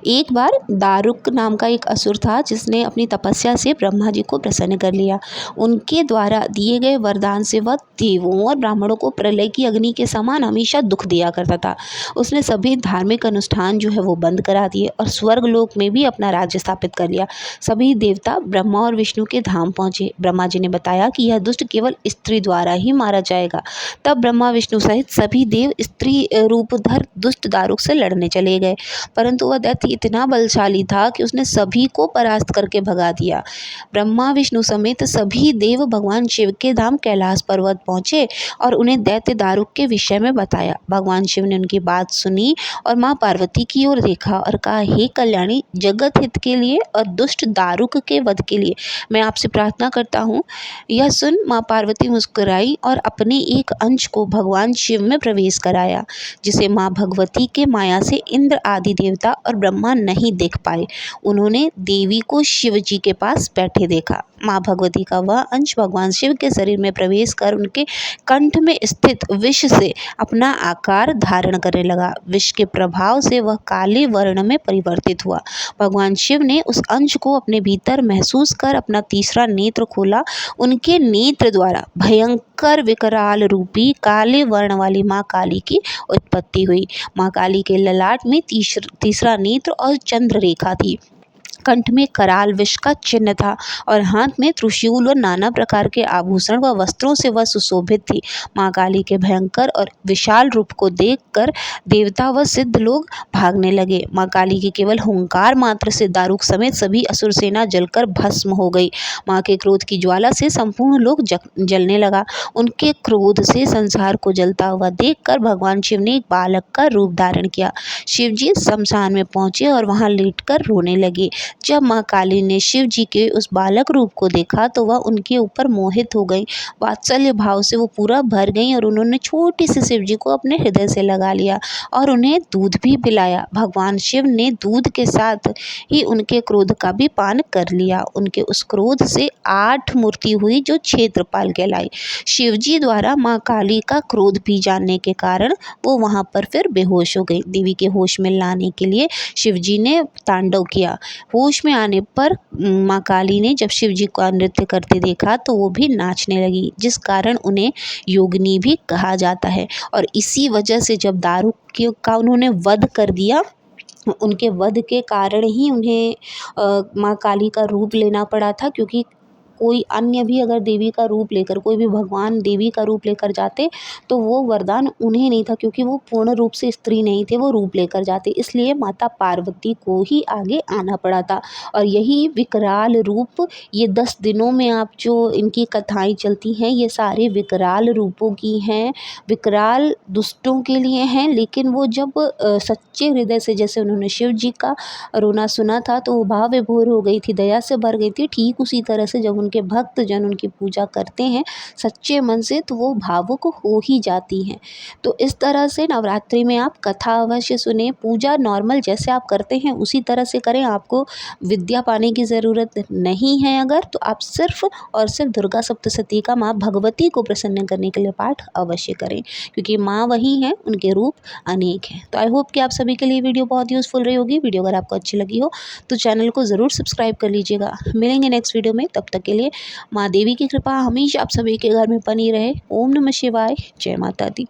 एक बार दारुक नाम का एक असुर था जिसने अपनी तपस्या से ब्रह्मा जी को प्रसन्न कर लिया। उनके द्वारा दिए गए वरदान से वह देवों और ब्राह्मणों को प्रलय की अग्नि के समान हमेशा दुख दिया करता था। उसने सभी धार्मिक अनुष्ठान जो है वो बंद करा दिए और स्वर्ग लोक में भी अपना राज्य स्थापित कर लिया। सभी देवता ब्रह्मा और विष्णु के धाम पहुंचे। ब्रह्मा जी ने बताया कि यह दुष्ट केवल स्त्री द्वारा ही मारा जाएगा। तब ब्रह्मा विष्णु सहित सभी देव स्त्री रूपधर दुष्ट दारुक से लड़ने चले गए, परंतु वह दैत्य इतना बलशाली था कि उसने सभी को परास्त करके भगा दिया। ब्रह्मा विष्णु समेत सभी देव भगवान शिव के धाम कैलाश पर्वत पहुंचे और उन्हें दैत्य दारुक के विषय में बताया। भगवान शिव ने उनकी बात सुनी और माँ पार्वती की ओर देखा और कहा, हे कल्याणी, जगत हित के लिए और दुष्ट दारुक के वध के लिए मैं आपसे प्रार्थना करता हूँ। यह सुन माँ पार्वती मुस्कुराई और अपने एक अंश को भगवान शिव में प्रवेश कराया, जिसे माँ भगवती के माया से इंद्र आदि देवता और ब्रह्मा नहीं देख पाए। उन्होंने देवी को शिव जी के पास बैठे देखा। माँ भगवती का वह अंश भगवान शिव के शरीर में प्रवेश कर उनके कंठ में स्थित विष से अपना आकार धारण करने लगा। विष के प्रभाव से वह काले वर्ण में परिवर्तित हुआ। भगवान शिव ने उस अंश को अपने भीतर महसूस कर अपना तीसरा नेत्र खोला। उनके नेत्र द्वारा भयंकर विकराल रूपी काले वर्ण वाली माँ काली की उत्पत्ति हुई। माँ काली के ललाट में तीसरा नेत्र और चंद्र रेखा थी। कंठ में कराल विष का चिन्ह था और हाथ में त्रिशूल और नाना प्रकार के आभूषण व वस्त्रों से वह सुशोभित थी। माँ काली के भयंकर और विशाल रूप को देखकर देवता व सिद्ध लोग भागने लगे। माँ काली के केवल हुंकार मात्र से दारुक समेत सभी असुर सेना जलकर भस्म हो गई। माँ के क्रोध की ज्वाला से संपूर्ण लोक जलने लगा। उनके क्रोध से संसार को जलता हुआ देखकर भगवान शिव ने एक बालक का रूप धारण किया। शिव जी शमशान में पहुंचे और वहां लेटकर रोने लगे। जब माँ काली ने शिव जी के उस बालक रूप को देखा तो वह उनके ऊपर मोहित हो गई। वात्सल्य भाव से वो पूरा भर गई और उन्होंने छोटी सी शिव जी को अपने हृदय से लगा लिया और उन्हें दूध भी पिलाया। भगवान शिव ने दूध के साथ ही उनके क्रोध का भी पान कर लिया। उनके उस क्रोध से 8 मूर्ति हुई जो क्षेत्रपाल कहलाई। शिव जी द्वारा माँ काली का क्रोध भी जानने के कारण वो वहां पर फिर बेहोश हो गई। देवी के होश में लाने के लिए शिव जी ने तांडव किया। होश में आने पर माँ काली ने जब शिव जी को नृत्य करते देखा तो वो भी नाचने लगी, जिस कारण उन्हें योगिनी भी कहा जाता है। और इसी वजह से जब दारुक का उन्होंने वध कर दिया, उनके वध के कारण ही उन्हें माँ काली का रूप लेना पड़ा था, क्योंकि कोई अन्य भी अगर देवी का रूप लेकर, कोई भी भगवान देवी का रूप लेकर जाते तो वो वरदान उन्हें नहीं था, क्योंकि वो पूर्ण रूप से स्त्री नहीं थे, वो रूप लेकर जाते। इसलिए माता पार्वती को ही आगे आना पड़ा था। और यही विकराल रूप, ये 10 दिनों में आप जो इनकी कथाएं चलती हैं, ये सारे विकराल रूपों की हैं। विकराल दुष्टों के लिए हैं, लेकिन वो जब सच्चे हृदय से, जैसे उन्होंने शिव जी का रोना सुना था तो वो भाव विभोर हो गई थी, दया से भर गई थी। ठीक उसी तरह से जब उनके भक्त जन उनकी पूजा करते हैं सच्चे मन से तो वो भावुक हो ही जाती हैं। तो इस तरह से नवरात्रि में आप कथा अवश्य सुने। पूजा नॉर्मल जैसे आप करते हैं उसी तरह से करें। आपको विद्या पाने की ज़रूरत नहीं है अगर, तो आप सिर्फ और सिर्फ दुर्गा सप्तशती का माँ भगवती को प्रसन्न करने के लिए पाठ अवश्य करें, क्योंकि माँ वही हैं, उनके रूप अनेक हैं। तो आई होप कि आप सभी के लिए वीडियो बहुत यूज़फुल रही होगी। वीडियो अगर आपको अच्छी लगी हो तो चैनल को ज़रूर सब्सक्राइब कर लीजिएगा। मिलेंगे नेक्स्ट वीडियो में, तब तक के लिए माँ देवी की कृपा हमेशा आप सभी के घर में बनी रहे। ओम नमः शिवाय। जय माता दी।